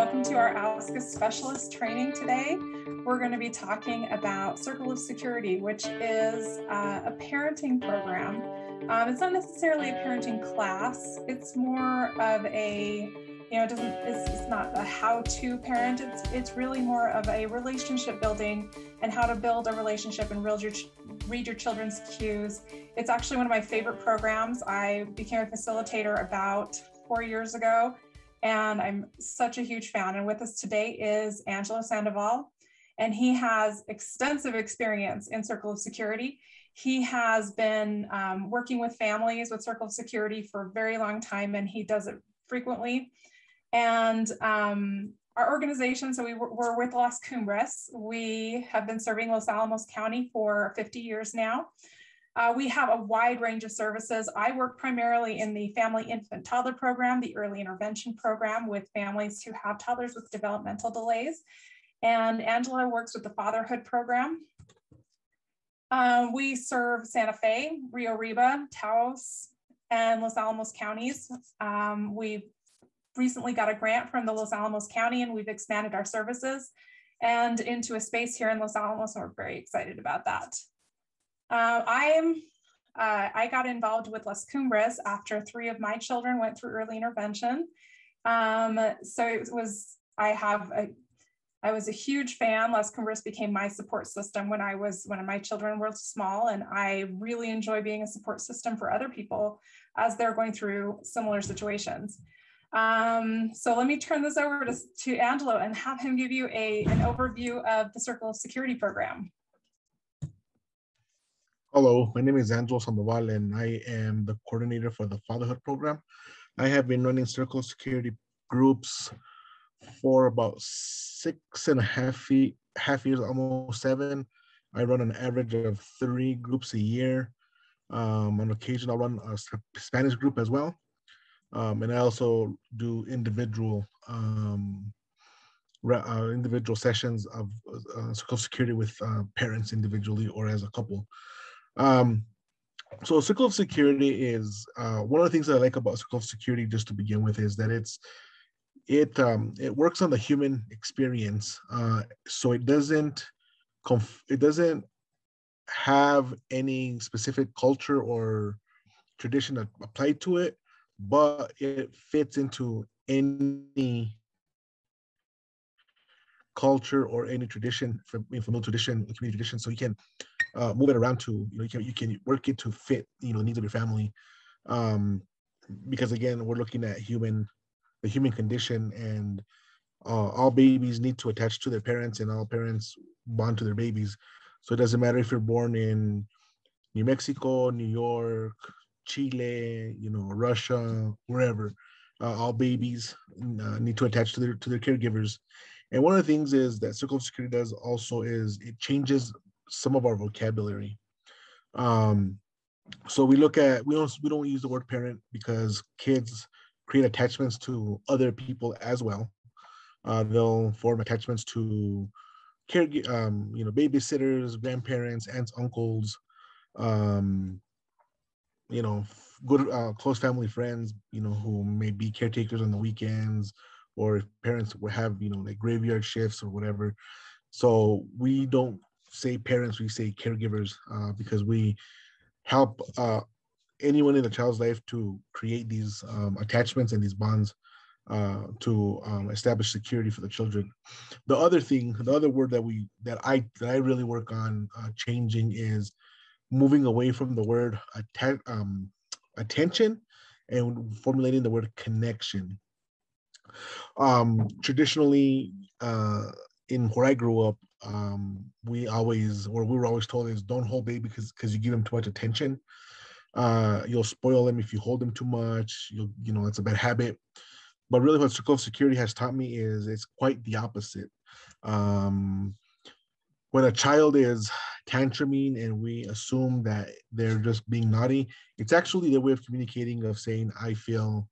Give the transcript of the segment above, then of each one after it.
welcome to our Ask a Specialist training today. We're going to be talking about Circle of Security, which is a parenting program. It's not necessarily a parenting class. It's more of a, it's not a how-to parent. It's really more of a relationship building and how to build a relationship and read your children's cues. It's actually one of my favorite programs. I became a facilitator about 4 years ago, and I'm such a huge fan. And with us today is Angelo Sandoval, and he has extensive experience in Circle of Security. He has been working with families with Circle of Security for a very long time, and he does it frequently. And our organization, so we're with Las Cumbres. We have been serving Los Alamos County for 50 years now. We have a wide range of services. I work primarily in the family infant toddler program, the early intervention program with families who have toddlers with developmental delays. And Angela works with the fatherhood program. We serve Santa Fe, Rio Arriba, Taos, and Los Alamos counties. We've recently got a grant from the Los Alamos County, and we've expanded our services and into a space here in Los Alamos, and we're very excited about that. I got involved with Las Cumbres after 3 of my children went through early intervention. So I was a huge fan. Las Cumbres became my support system when my children were small, and I really enjoy being a support system for other people as they're going through similar situations. So let me turn this over to Angelo and have him give you an overview of the Circle of Security program. Hello, my name is Angelo Sandoval, and I am the coordinator for the fatherhood program. I have been running Circle of Security groups for about 6.5 years, almost 7. I run an average of 3 groups a year. On occasion, I'll run a Spanish group as well. And I also do individual sessions of Circle of Security with parents individually or as a couple. So Circle of Security is one of the things that I like about Circle of Security, just to begin with, is that it works on the human experience. So it doesn't have any specific culture or tradition applied to it, but it fits into any culture or any tradition, familial tradition, community tradition. So you can move it around to, you can work it to fit, the needs of your family. Because again, we're looking at the human condition, and all babies need to attach to their parents, and all parents bond to their babies. So it doesn't matter if you're born in New Mexico, New York, Chile, Russia, wherever. All babies need to attach to their caregivers. And one of the things is that Circle of Security does also is it changes some of our vocabulary. So we don't use the word parent because kids create attachments to other people as well. They'll form attachments to babysitters, grandparents, aunts, uncles, good close family friends, who may be caretakers on the weekends, or if parents will have, like graveyard shifts or whatever. So we don't say parents, we say caregivers, because we help anyone in the child's life to create these attachments and these bonds to establish security for the children. The other word that I really work on changing is moving away from the word attention and formulating the word connection. Traditionally, in where I grew up, we were always told is don't hold baby because you give them too much attention. You'll spoil them if you hold them too much. It's a bad habit. But really, what Circle of Security has taught me is it's quite the opposite. When a child is tantruming and we assume that they're just being naughty, it's actually their way of communicating, of saying, I feel.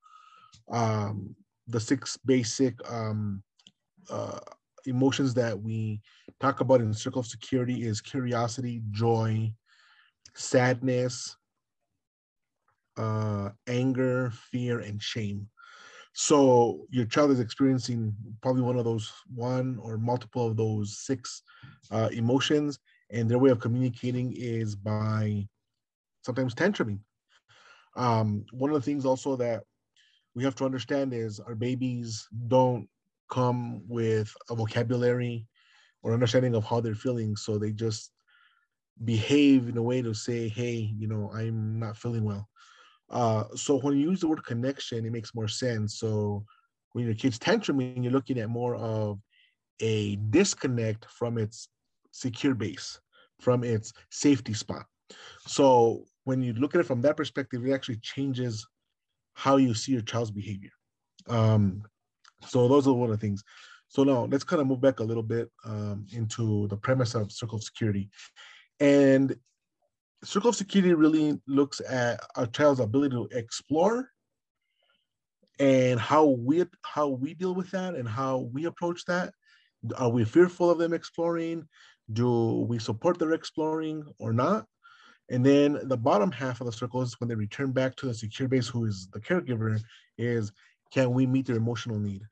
The 6 basic emotions that we talk about in Circle of Security is curiosity, joy, sadness, anger, fear, and shame. So your child is experiencing probably one or multiple of those six emotions, and their way of communicating is by sometimes tantruming. One of the things also that we have to understand is our babies don't come with a vocabulary or understanding of how they're feeling, so they just behave in a way to say, hey, I'm not feeling well. So when you use the word connection, it makes more sense. So when your kid's tantruming, you're looking at more of a disconnect from its secure base, from its safety spot. So when you look at it from that perspective, it actually changes how you see your child's behavior. Um, so those are one of the things. So now let's kind of move back a little bit into the premise of circle of security. And circle of security really looks at a child's ability to explore and how we deal with that and how we approach that. Are we fearful of them exploring? Do we support their exploring or not? And then the bottom half of the circle is when they return back to the secure base, who is the caregiver, is can we meet their emotional need?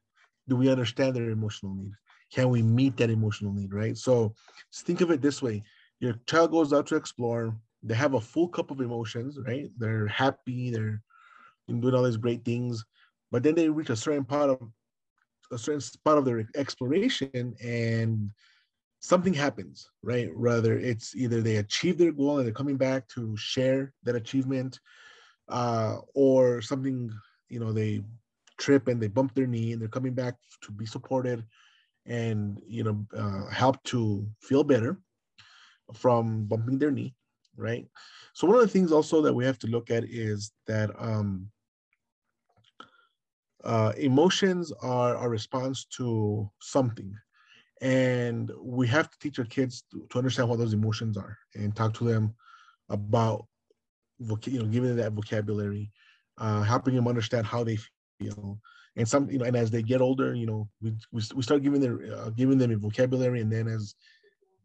Do we understand their emotional need? Can we meet that emotional need, right? So just think of it this way. Your child goes out to explore. They have a full cup of emotions, right? They're happy. They're doing all these great things. But then they reach a certain spot of their exploration and something happens, right? Rather, it's either they achieve their goal and they're coming back to share that achievement, or something, they trip and they bump their knee and they're coming back to be supported and, help to feel better from bumping their knee, right? So one of the things also that we have to look at is that emotions are a response to something. And we have to teach our kids to understand what those emotions are and talk to them about, giving them that vocabulary, helping them understand how they feel. And as they get older, we start giving them a vocabulary, and then as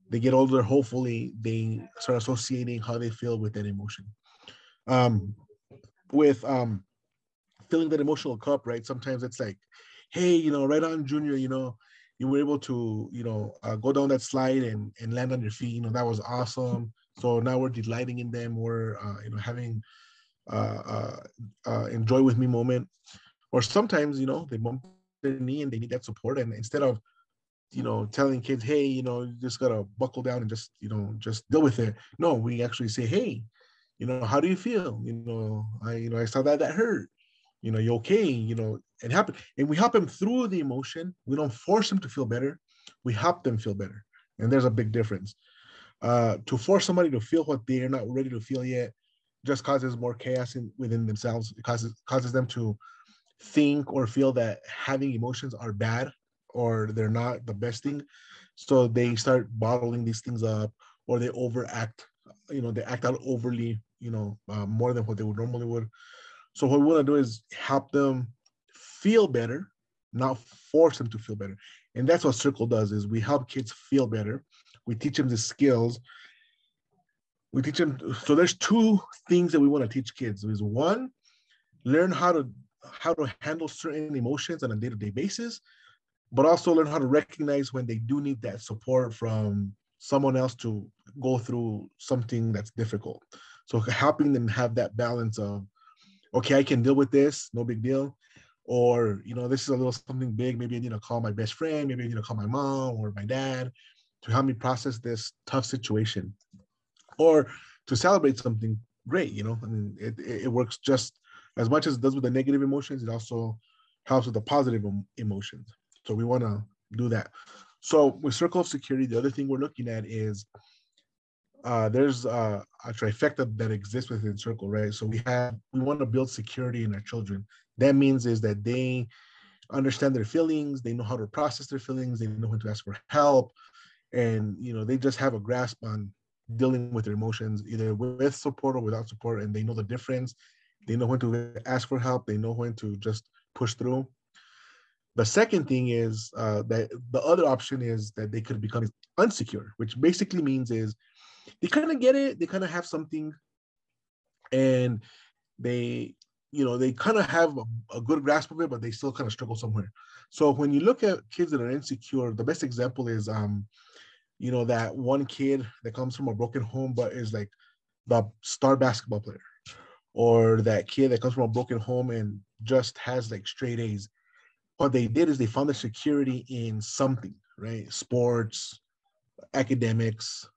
they get older, hopefully they start associating how they feel with that emotion. Um, with filling that emotional cup, right? Sometimes it's like, hey, right on, Junior, you were able to, go down that slide and land on your feet. That was awesome. So now we're delighting in them. We're, having enjoy with me moment. Or sometimes, they bump their knee and they need that support. And instead of, telling kids, hey, you just gotta buckle down and just deal with it. No, we actually say, hey, how do you feel? I saw that hurt. You okay? It happened. And we help them through the emotion. We don't force them to feel better. We help them feel better. And there's a big difference. To force somebody to feel what they're not ready to feel yet just causes more chaos within themselves. It causes them to think or feel that having emotions are bad or they're not the best thing. So they start bottling these things up, or they overact. They act out overly, more than what they would normally would. So what we want to do is help them feel better, not force them to feel better. And that's what Circle does, is we help kids feel better. We teach them the skills. We teach them. So there's two things that we want to teach kids. Is one, learn how to handle certain emotions on a day-to-day basis, but also learn how to recognize when they do need that support from someone else to go through something that's difficult. So helping them have that balance of, okay, I can deal with this, no big deal. Or, this is a little something big. Maybe I need to call my best friend. Maybe I need to call my mom or my dad to help me process this tough situation. Or to celebrate something great, I mean, it works just as much as it does with the negative emotions. It also helps with the positive emotions. So we want to do that. So with Circle of Security, the other thing we're looking at is there's a trifecta that exists within Circle, right? So we want to build security in our children. That means is that they understand their feelings, they know how to process their feelings, they know when to ask for help, and they just have a grasp on dealing with their emotions, either with support or without support, and they know the difference. They know when to ask for help. They know when to just push through. The second thing is that the other option is that they could become unsecure, which basically means is they kind of get it. They kind of have something, and they they kind of have a good grasp of it, but they still kind of struggle somewhere. So when you look at kids that are insecure, the best example is, that one kid that comes from a broken home, but is like the star basketball player, or that kid that comes from a broken home and just has like straight A's. What they did is they found the security in something, right? Sports, academics,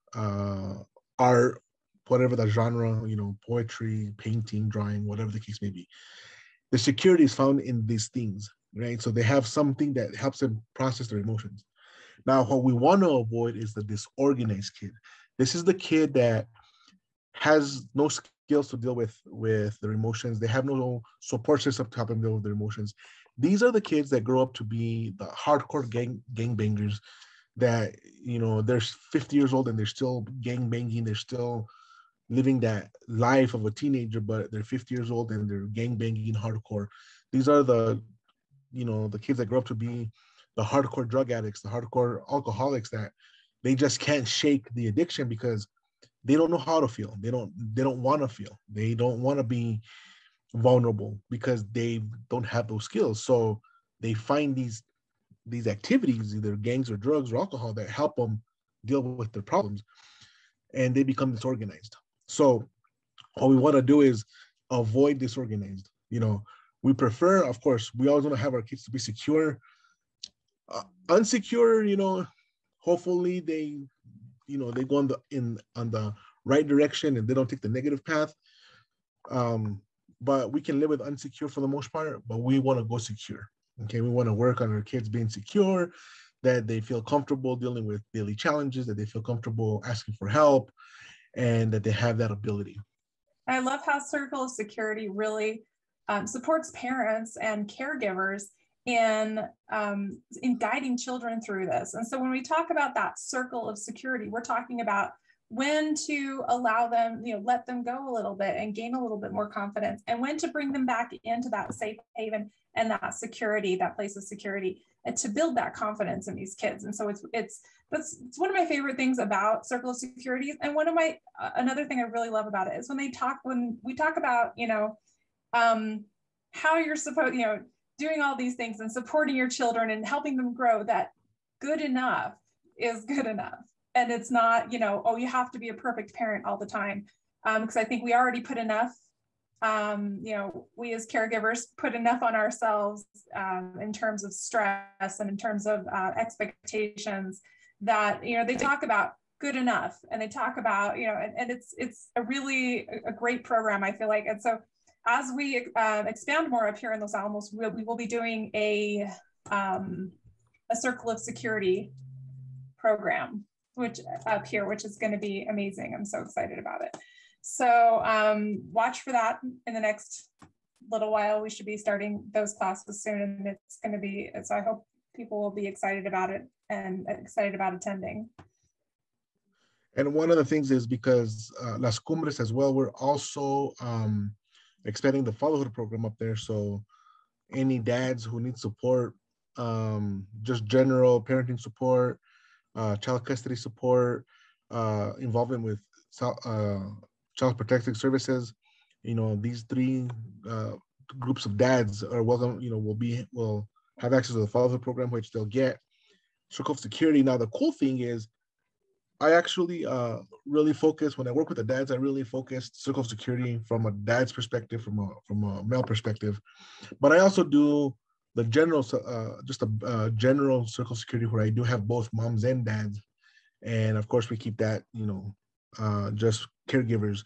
art, whatever the genre, poetry, painting, drawing, whatever the case may be. The security is found in these things, right? So they have something that helps them process their emotions. Now, what we want to avoid is the disorganized kid. This is the kid that has no skills to deal with their emotions. They have no support system to help them deal with their emotions. These are the kids that grow up to be the hardcore gangbangers that, they're 50 years old and they're still gang banging. They're still living that life of a teenager, but they're 50 years old and they're gang banging hardcore. These are the kids that grow up to be the hardcore drug addicts, the hardcore alcoholics that they just can't shake the addiction because they don't know how to feel. They don't want to feel. They don't want to be vulnerable because they don't have those skills. So they find these activities, either gangs or drugs or alcohol, that help them deal with their problems, and they become disorganized. So what we want to do is avoid disorganized. We prefer, of course, we always want to have our kids to be secure. Unsecure, hopefully they go on the right direction and they don't take the negative path. But we can live with unsecure for the most part, but we want to go secure. Okay, we want to work on our kids being secure, that they feel comfortable dealing with daily challenges, that they feel comfortable asking for help, and that they have that ability. I love how Circle of Security really supports parents and caregivers in guiding children through this. And so when we talk about that circle of security, we're talking about when to allow them, let them go a little bit and gain a little bit more confidence, and when to bring them back into that safe haven and that security, that place of security, and to build that confidence in these kids. And so it's one of my favorite things about Circle of Security. And another thing I really love about it is when we talk about, how you're supposed, doing all these things and supporting your children and helping them grow, that good enough is good enough. And it's not, you have to be a perfect parent all the time. Because I think we already put enough, we as caregivers put enough on ourselves in terms of stress and in terms of expectations that, they talk about good enough, and they talk about, and it's a really a great program, I feel like. And so as we expand more up here in Los Alamos, we will be doing a Circle of Security program, which is going to be amazing. I'm so excited about it. So watch for that in the next little while. We should be starting those classes soon, and it's going to be, so I hope people will be excited about it and excited about attending. And one of the things is because Las Cumbres as well, we're also expanding the fatherhood program up there. So any dads who need support, just general parenting support, child custody support, involvement with child protective services, these three groups of dads are welcome, will have access to the fatherhood program, which they'll get Circle of Security. Now, the cool thing is, I actually really focus, when I work with the dads, I really focus Circle of Security from a dad's perspective, from a male perspective. But I also do the general, general Circle of Security, where I do have both moms and dads. And of course, we keep that, just caregivers.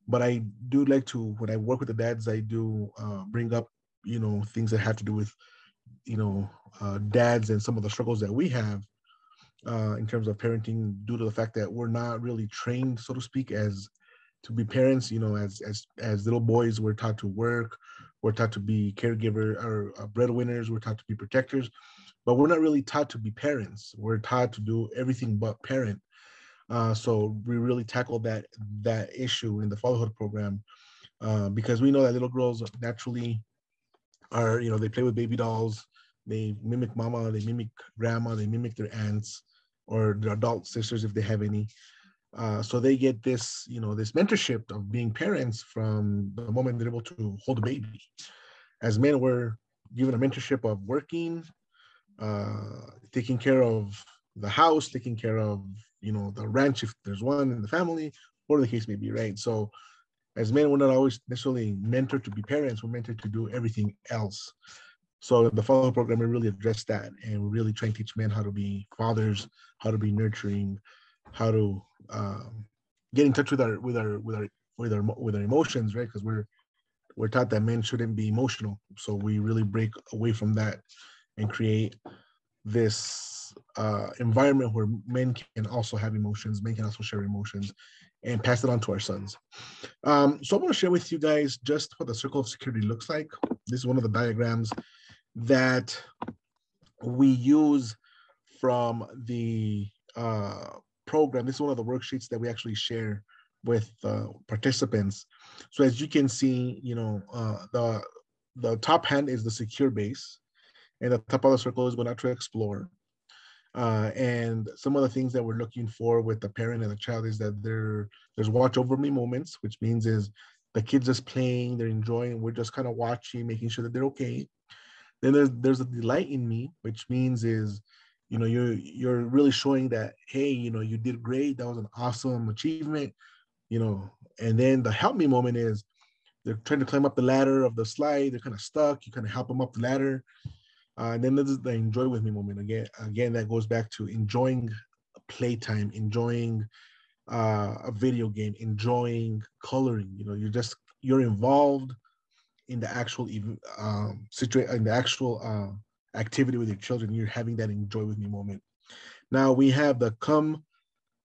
But I do like to, when I work with the dads, I do bring up, things that have to do with, dads and some of the struggles that we have in terms of parenting, due to the fact that we're not really trained, so to speak, as to be parents. As little boys, we're taught to work, we're taught to be caregiver or breadwinners, we're taught to be protectors, but we're not really taught to be parents. We're taught to do everything but parent. So we really tackle that issue in the fatherhood program, because we know that little girls naturally are, they play with baby dolls, they mimic mama, they mimic grandma, they mimic their aunts or their adult sisters if they have any. So they get this, this mentorship of being parents from the moment they're able to hold a baby. As men, we're given a mentorship of working, taking care of the house, taking care of, the ranch if there's one in the family, whatever the case may be, right? So as men, we're not always necessarily mentored to be parents, we're mentored to do everything else. So the follow program, we really address that, and we really try and teach men how to be fathers, how to be nurturing, how to get in touch with our emotions, right? Because we're taught that men shouldn't be emotional, so we really break away from that and create this environment where men can also have emotions, men can also share emotions, and pass it on to our sons. So I want to share with you guys just what the circle of security looks like. This is one of the diagrams that we use from the program. This is one of the worksheets that we actually share with participants. So as you can see, the top hand is the secure base, and the top of the circle is going out to explore. And some of the things that we're looking for with the parent and the child is that there's watch over me moments, which means is the kids just playing, they're enjoying, we're just kind of watching, making sure that they're okay. Then there's a delight in me, which means is, you're really showing that, hey, you did great, that was an awesome achievement, and then the help me moment is they're trying to climb up the ladder of the slide, they're kind of stuck, you kind of help them up the ladder. And then there's the enjoy with me moment. Again, that goes back to enjoying playtime, enjoying a video game, enjoying coloring. You're involved in the actual situation, in the actual activity with your children. You're having that enjoy with me moment. Now we have the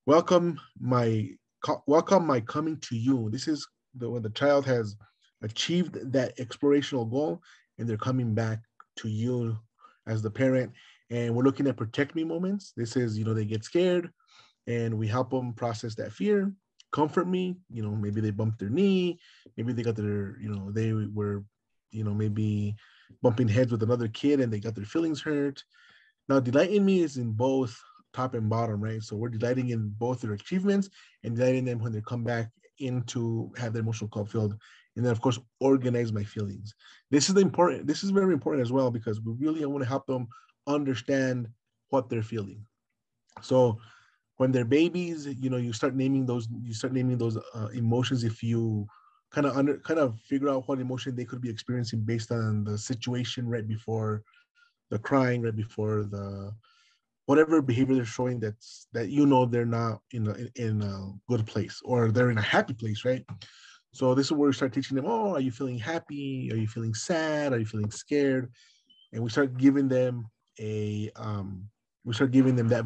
welcome my coming to you. This is when the child has achieved that explorational goal and they're coming back to you as the parent. And we're looking at protect me moments. This is, they get scared and we help them process that fear. Comfort me, maybe they bumped their knee, maybe they got their, they were, maybe bumping heads with another kid and they got their feelings hurt. Now, delighting me is in both top and bottom, right? So we're delighting in both their achievements and delighting them when they come back in to have their emotional fulfilled. And then, of course, organize my feelings. This is very important as well, because we really want to help them understand what they're feeling. So when they're babies, you start naming those emotions. If you kind of figure out what emotion they could be experiencing based on the situation right before the crying, right before the whatever behavior they're showing, that they're not in a good place or they're in a happy place, right? So this is where we start teaching them, are you feeling happy? Are you feeling sad? Are you feeling scared? And we start giving them that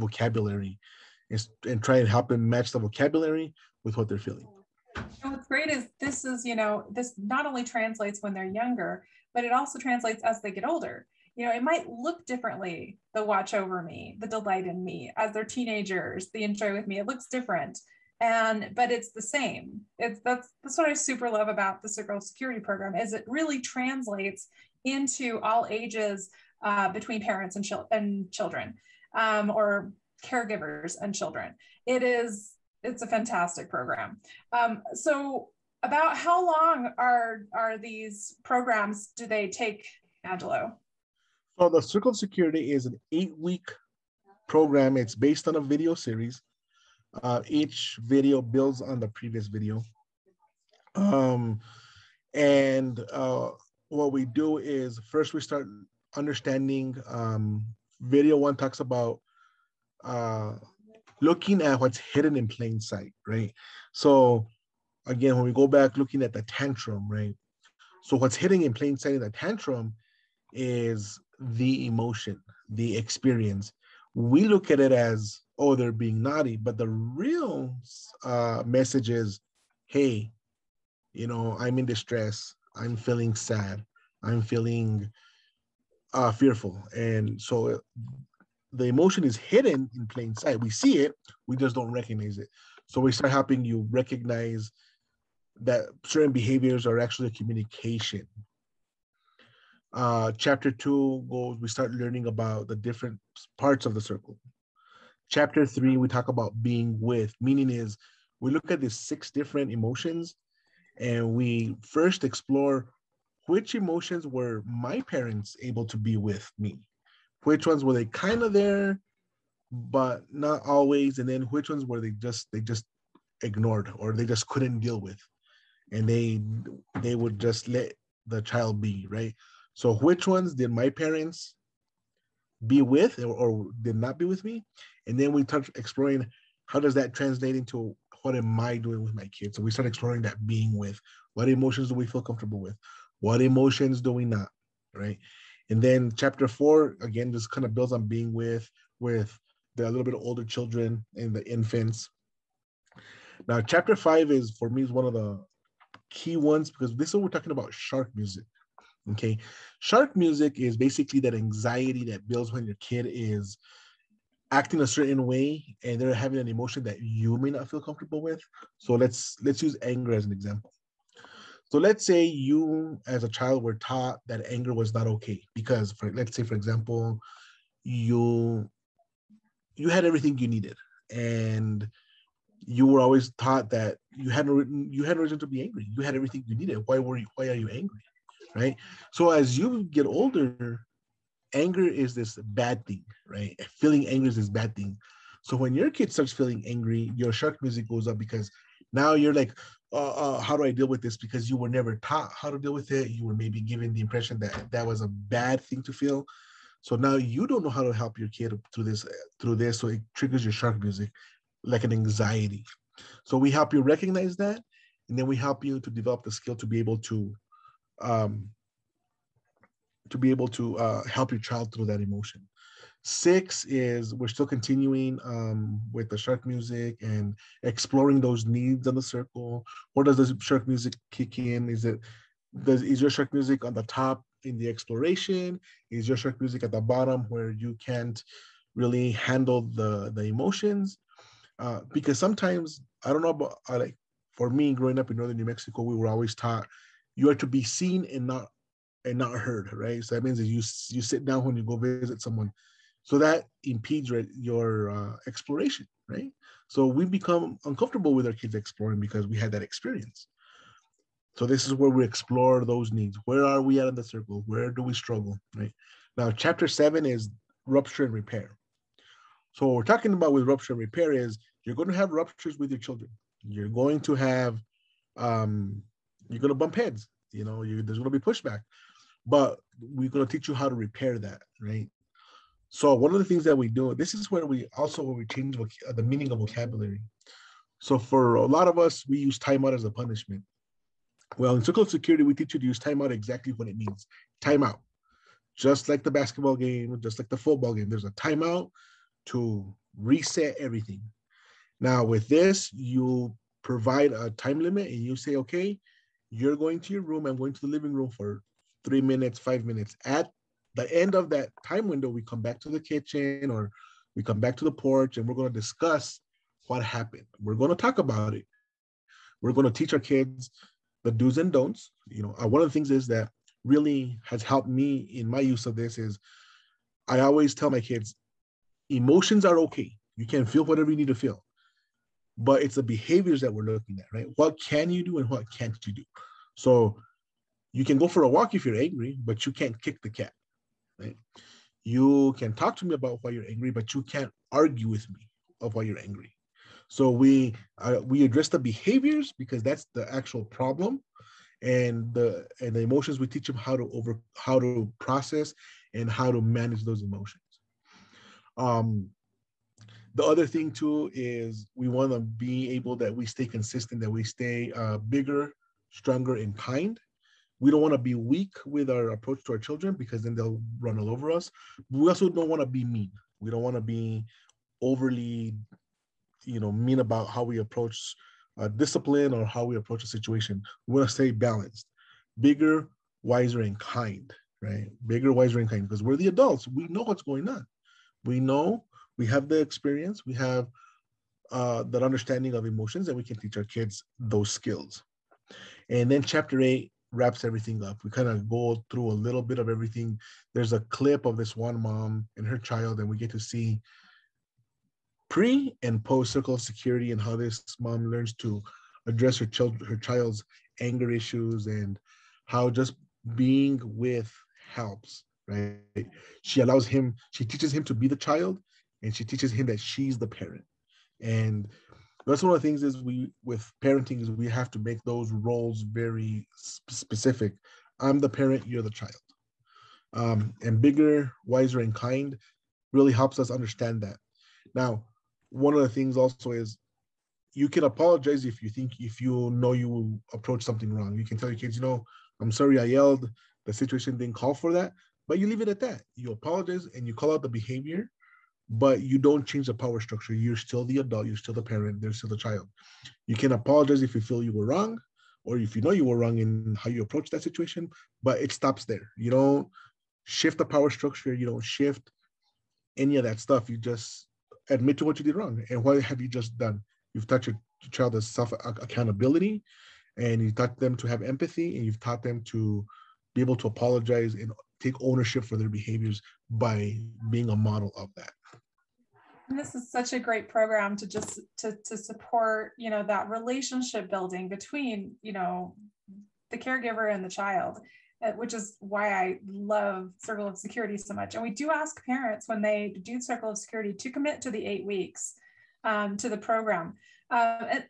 vocabulary and try and help them match the vocabulary with what they're feeling. And what's great is this not only translates when they're younger, but it also translates as they get older. It might look differently, the watch over me, the delight in me, as they're teenagers, the enjoy with me. It looks different. But it's the same. That's what I super love about the Circle of Security program, is it really translates into all ages between parents and children, or caregivers and children. It's a fantastic program. So about how long are these programs, do they take, Angelo? So the Circle of Security is an 8-week program. It's based on a video series. Each video builds on the previous video. What we do is first we start understanding, video one talks about looking at what's hidden in plain sight, right? So again, when we go back looking at the tantrum, right? So what's hidden in plain sight in the tantrum is the emotion, the experience. We look at it as, they're being naughty, but the real message is, hey, I'm in distress, I'm feeling sad, I'm feeling fearful. And so the emotion is hidden in plain sight. We see it, we just don't recognize it. So we start helping you recognize that certain behaviors are actually a communication. Chapter 2 goes, we start learning about the different parts of the circle. Chapter 3, we talk about being with, meaning is we look at these 6 different emotions, and we first explore which emotions were my parents able to be with me, which ones were they kind of there, but not always, and then which ones were they just ignored or they just couldn't deal with, and they would just let the child be, right? So which ones did my parents be with or did not be with me? And then we start exploring how does that translate into what am I doing with my kids? So we start exploring that being with. What emotions do we feel comfortable with? What emotions do we not? Right. And then chapter 4 again just kind of builds on being with the little bit older children and the infants. Now chapter 5 is for me is one of the key ones because this is what we're talking about, shark music. Okay. Shark music is basically that anxiety that builds when your kid is acting a certain way and they're having an emotion that you may not feel comfortable with. So let's use anger as an example. So let's say you as a child were taught that anger was not okay because let's say for example you had everything you needed and you were always taught that you had no reason to be angry. You had everything you needed. Why are you angry? Right? So as you get older, anger is this bad thing, right? Feeling angry is this bad thing. So when your kid starts feeling angry, your shark music goes up because now you're like, how do I deal with this? Because you were never taught how to deal with it. You were maybe given the impression that that was a bad thing to feel. So now you don't know how to help your kid through this. So it triggers your shark music like an anxiety. So we help you recognize that, and then we help you to develop the skill um, to be able to help your child through that emotion. 6 is we're still continuing with the shark music and exploring those needs on the circle. Where does the shark music kick in? Is your shark music on the top in the exploration? Is your shark music at the bottom where you can't really handle the emotions? Because sometimes I don't know about like for me growing up in northern New Mexico, we were always taught you are to be seen and not heard, right? So that means that you sit down when you go visit someone, so that impedes your exploration, right? So we become uncomfortable with our kids exploring because we had that experience. So this is where we explore those needs. Where are we at in the circle? Where do we struggle, right? Now, chapter 7 is rupture and repair. So what we're talking about with rupture and repair is you're going to have ruptures with your children. You're going to have, you're going to bump heads. There's going to be pushback, but we're going to teach you how to repair that, right? So one of the things that we do, this is where we change the meaning of vocabulary. So for a lot of us, we use timeout as a punishment. Well, in Circle of Security, we teach you to use timeout exactly what it means. Timeout. Just like the basketball game, just like the football game, there's a timeout to reset everything. Now with this, you provide a time limit and you say, okay, you're going to your room, I'm going to the living room for 3 minutes, 5 minutes. At the end of that time window, we come back to the kitchen or we come back to the porch and we're going to discuss what happened. We're going to talk about it. We're going to teach our kids the do's and don'ts. One of the things is that really has helped me in my use of this is I always tell my kids, emotions are okay. You can feel whatever you need to feel, but it's the behaviors that we're looking at, right? What can you do and what can't you do? So you can go for a walk if you're angry, but you can't kick the cat, right? You can talk to me about why you're angry, but you can't argue with me of why you're angry. So we address the behaviors because that's the actual problem, and the emotions we teach them how to process and how to manage those emotions. The other thing too is we want to be able that we stay consistent, that we stay bigger, stronger, and kind. We don't want to be weak with our approach to our children because then they'll run all over us. We also don't want to be mean. We don't want to be overly, mean about how we approach discipline or how we approach a situation. We want to stay balanced, bigger, wiser, and kind, right? Bigger, wiser, and kind because we're the adults. We know what's going on. We know, we have the experience, we have that understanding of emotions, and we can teach our kids those skills. And then chapter 8 wraps everything up. We kind of go through a little bit of everything. There's a clip of this one mom and her child, and we get to see pre and post circle of security, and how this mom learns to address her child's anger issues, and how just being with helps, right? She teaches him to be the child, and she teaches him that she's the parent. And that's one of the things is we with parenting is we have to make those roles very specific. I'm the parent, you're the child. And bigger, wiser, and kind really helps us understand that. Now, one of the things also is you can apologize if you know you approach something wrong. You can tell your kids, I'm sorry I yelled. The situation didn't call for that, but you leave it at that. You apologize and you call out the behavior, but you don't change the power structure. You're still the adult. You're still the parent. They're still the child. You can apologize if you feel you were wrong, or if you know you were wrong in how you approach that situation, but it stops there. You don't shift the power structure. You don't shift any of that stuff. You just admit to what you did wrong. And what have you just done? You've taught your child a self-accountability, and you taught them to have empathy, and you've taught them to be able to apologize and take ownership for their behaviors by being a model of that. And this is such a great program to just to support, that relationship building between, the caregiver and the child, which is why I love Circle of Security so much. And we do ask parents when they do Circle of Security to commit to the 8 weeks to the program. And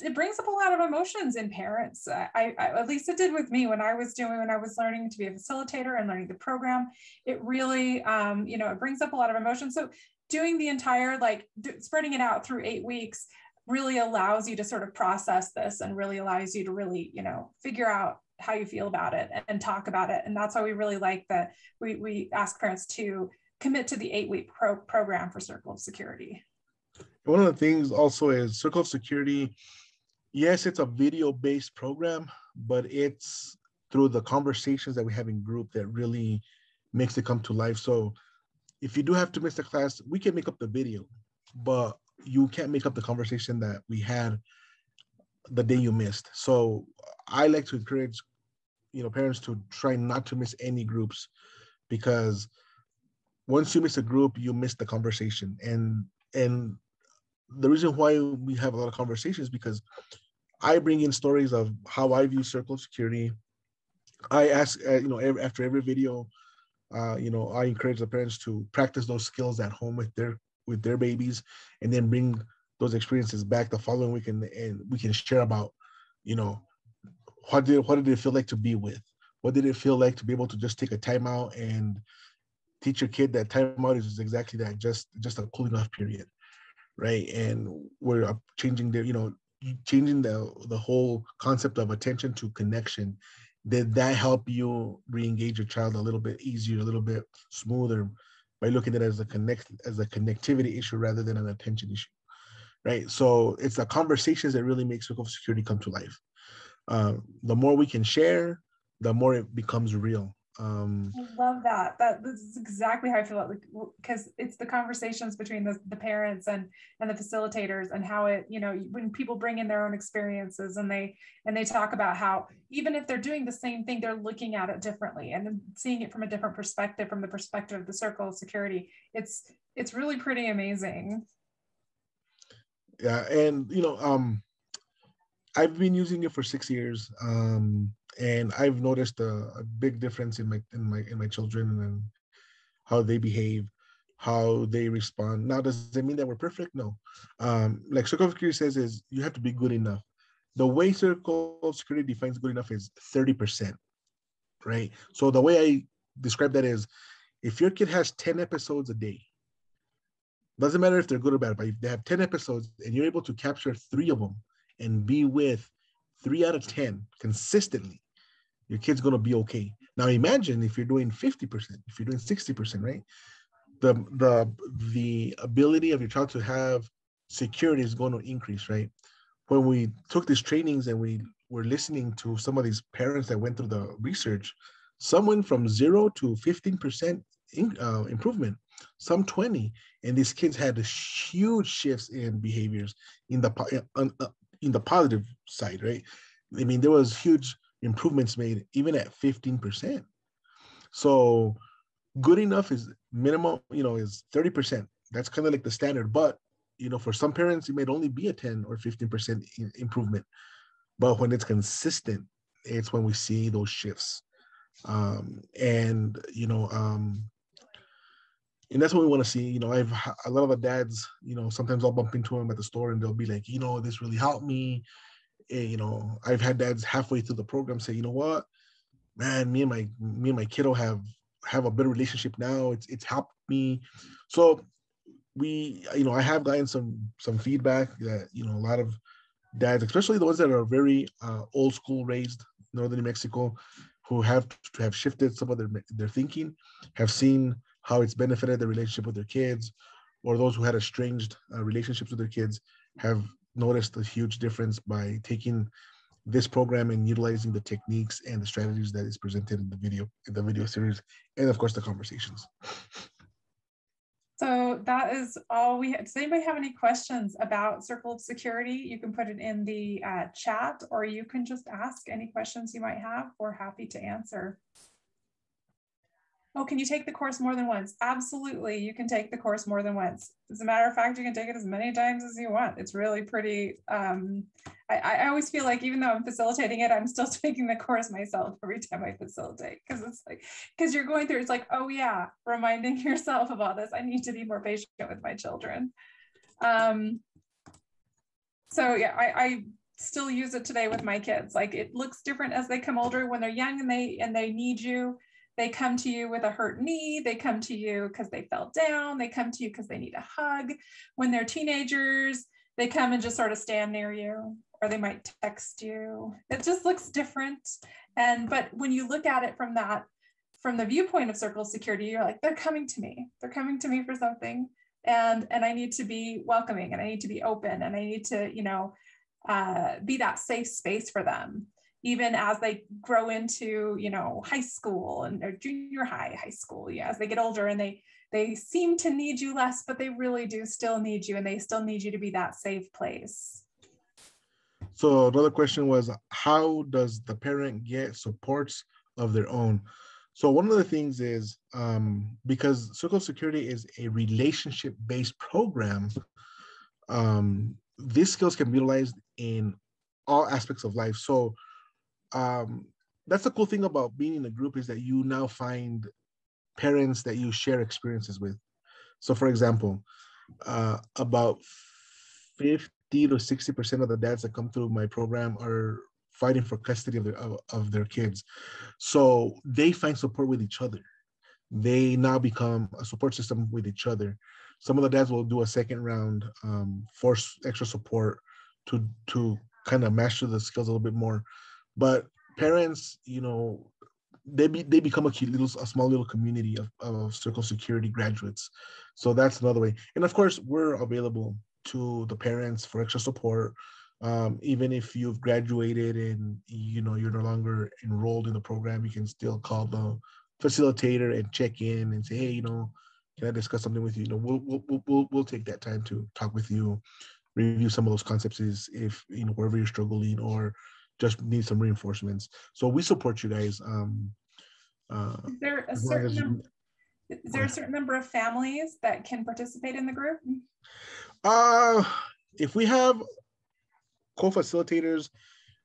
it brings up a lot of emotions in parents. I at least it did with me when I was learning to be a facilitator and learning the program. It really, it brings up a lot of emotions. So doing the entire, spreading it out through 8 weeks really allows you to sort of process this, and really allows you to really, figure out how you feel about it and talk about it. And that's why we really like that we ask parents to commit to the 8-week program for Circle of Security. One of the things also is Circle of Security, yes, it's a video-based program, but it's through the conversations that we have in group that really makes it come to life. So if you do have to miss the class, we can make up the video, but you can't make up the conversation that we had the day you missed. So I like to encourage, parents to try not to miss any groups, because once you miss a group, you miss the conversation. And the reason why we have a lot of conversations is because I bring in stories of how I view Circle of Security. I ask, after every video, I encourage the parents to practice those skills at home with their babies, and then bring those experiences back the following week, and we can share about, what did it feel like to be with? What did it feel like to be able to just take a timeout and teach your kid that timeout is exactly that, just a cooling off period, right? And we're changing the whole concept of attention to connection. Did that help you re-engage your child a little bit easier, a little bit smoother, by looking at it as a connectivity issue rather than an attention issue, right? So it's the conversations that really make Circle of Security come to life. The more we can share, the more it becomes real. I love that. This is exactly how I feel, because it's the conversations between the parents and the facilitators, and how it, when people bring in their own experiences, and they talk about how even if they're doing the same thing, they're looking at it differently and seeing it from a different perspective, from the perspective of the Circle of Security. It's really pretty amazing. Yeah, and I've been using it for 6 years. And I've noticed a big difference in my children, and how they behave, how they respond. Now, does it mean that we're perfect? No. Like Circle of Security says, is you have to be good enough. The way Circle of Security defines good enough is 30%, right? So the way I describe that is, if your kid has 10 episodes a day, doesn't matter if they're good or bad, but if they have 10 episodes and you're able to capture 3 of them and be with 3 out of 10 consistently, your kid's going to be okay. Now imagine if you're doing 50%, if you're doing 60%, right? The ability of your child to have security is going to increase, right? When we took these trainings and we were listening to some of these parents that went through the research, some went from 0 to 15% improvement, some 20, and these kids had huge shifts in behaviors in the positive side, right? I mean, there was huge improvements made even at 15%. So good enough is minimal, is 30%. That's kind of like the standard. But for some parents, it might only be a 10 or 15% improvement. But when it's consistent, it's when we see those shifts. And that's what we want to see. I've a lot of the dads, sometimes I'll bump into them at the store and they'll be like, this really helped me. And, I've had dads halfway through the program say, you know what, man, me and my kiddo have a better relationship now. It's helped me. So I have gotten some feedback that, a lot of dads, especially the ones that are very old school raised, Northern New Mexico, who have shifted some of their thinking, have seen how it's benefited their relationship with their kids, or those who had estranged relationships with their kids have noticed a huge difference by taking this program and utilizing the techniques and the strategies that is presented in the video series, and of course the conversations. So that is all we have. Does anybody have any questions about Circle of Security? You can put it in the chat, or you can just ask any questions you might have. We're happy to answer. Oh, can you take the course more than once? Absolutely, you can take the course more than once. As a matter of fact, you can take it as many times as you want. It's really pretty, I always feel like even though I'm facilitating it, I'm still taking the course myself every time I facilitate, because it's like, because you're going through, it's like, oh yeah, reminding yourself about this. I need to be more patient with my children. So yeah, I still use it today with my kids. Like, it looks different as they come older. When they're young and they need you, they come to you with a hurt knee. They come to you because they fell down. They come to you because they need a hug. When they're teenagers, they come and just sort of stand near you, or they might text you. It just looks different. But when you look at it from the viewpoint of Circle of Security, you're like, they're coming to me. They're coming to me for something. And I need to be welcoming, and I need to be open, and I need to, be that safe space for them, even as they grow into, high school or junior high school. Yeah, as they get older and they seem to need you less, but they really do still need you, and they still need you to be that safe place. So another question was, how does the parent get supports of their own? So one of the things is, because Circle of Security is a relationship-based program, these skills can be utilized in all aspects of life. So that's the cool thing about being in a group, is that you now find parents that you share experiences with. So for example, about 50 to 60% of the dads that come through my program are fighting for custody of their kids. So they find support with each other. They now become a support system with each other. Some of the dads will do a second round for extra support to kind of master the skills a little bit more. But parents, they become a small little community of Circle Security graduates. So that's another way. And of course, we're available to the parents for extra support. Even if you've graduated and you're no longer enrolled in the program, you can still call the facilitator and check in and say, hey, can I discuss something with you? We'll take that time to talk with you, review some of those concepts if wherever you're struggling or just need some reinforcements. So we support you guys. Is there a certain number of families that can participate in the group? If we have co-facilitators,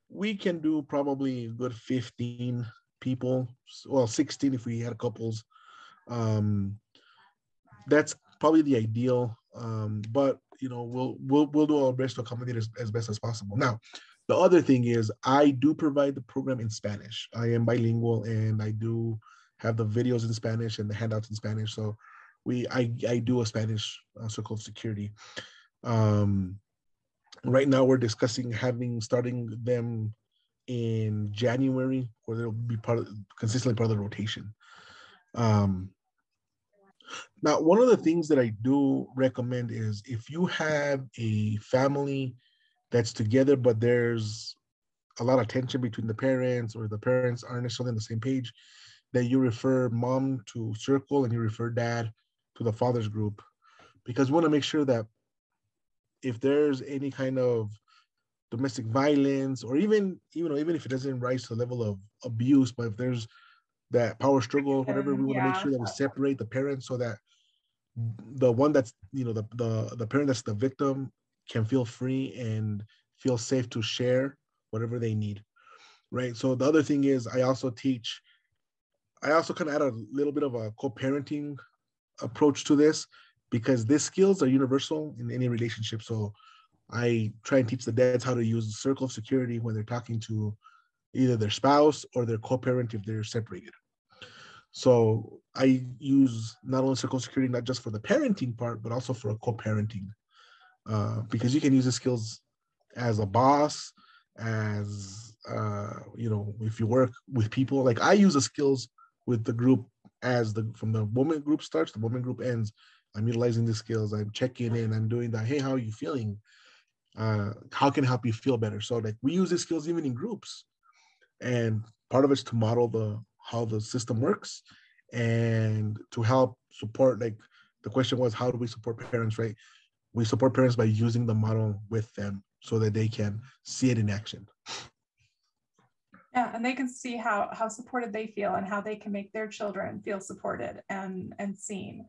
we can do probably a good 15 people. Well, 16 if we had couples. That's probably the ideal. But we'll do our best to accommodate as best as possible. Now, the other thing is, I do provide the program in Spanish. I am bilingual, and I do have the videos in Spanish and the handouts in Spanish. So I do a Spanish Circle of Security. Right now we're discussing starting them in January, where they'll be consistently part of the rotation. Now, one of the things that I do recommend is, if you have a family that's together, but there's a lot of tension between the parents, or the parents aren't necessarily on the same page, that you refer mom to Circle and you refer dad to the father's group, because we want to make sure that if there's any kind of domestic violence, or even if it doesn't rise to the level of abuse, but if there's that power struggle, whatever, we want to make sure that we separate the parents, so that the one that's, the parent that's the victim can feel free and feel safe to share whatever they need, right? So the other thing is I also kind of add a little bit of a co-parenting approach to this, because these skills are universal in any relationship. So I try and teach the dads how to use the circle of security when they're talking to either their spouse or their co-parent if they're separated. So I use not only circle of security, not just for the parenting part, but also for a co-parenting, because you can use the skills as a boss, as if you work with people. Like I use the skills with the group from the woman group starts, the woman group ends. I'm utilizing the skills. I'm checking in. I'm doing that. Hey, how are you feeling? How can I help you feel better? So like we use these skills even in groups, and part of it's to model how the system works and to help support. Like the question was, how do we support parents, right? We support parents by using the model with them so that they can see it in action. Yeah, and they can see how supported they feel and how they can make their children feel supported and seen.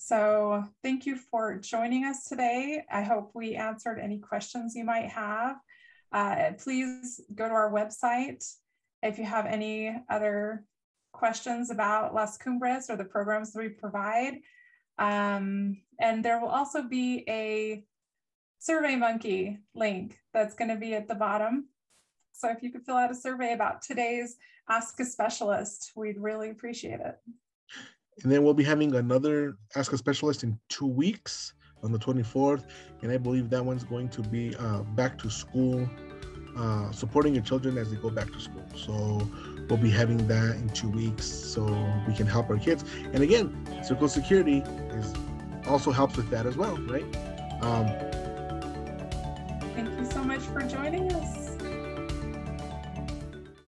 So thank you for joining us today. I hope we answered any questions you might have. Please go to our website if you have any other questions about Las Cumbres or the programs that we provide. And there will also be a SurveyMonkey link that's going to be at the bottom. So if you could fill out a survey about today's Ask a Specialist, we'd really appreciate it. And then we'll be having another Ask a Specialist in 2 weeks on the 24th. And I believe that one's going to be back to school, supporting your children as they go back to school. So we'll be having that in 2 weeks so we can help our kids. And again, Circle Security also helps with that as well, right? Thank you so much for joining us.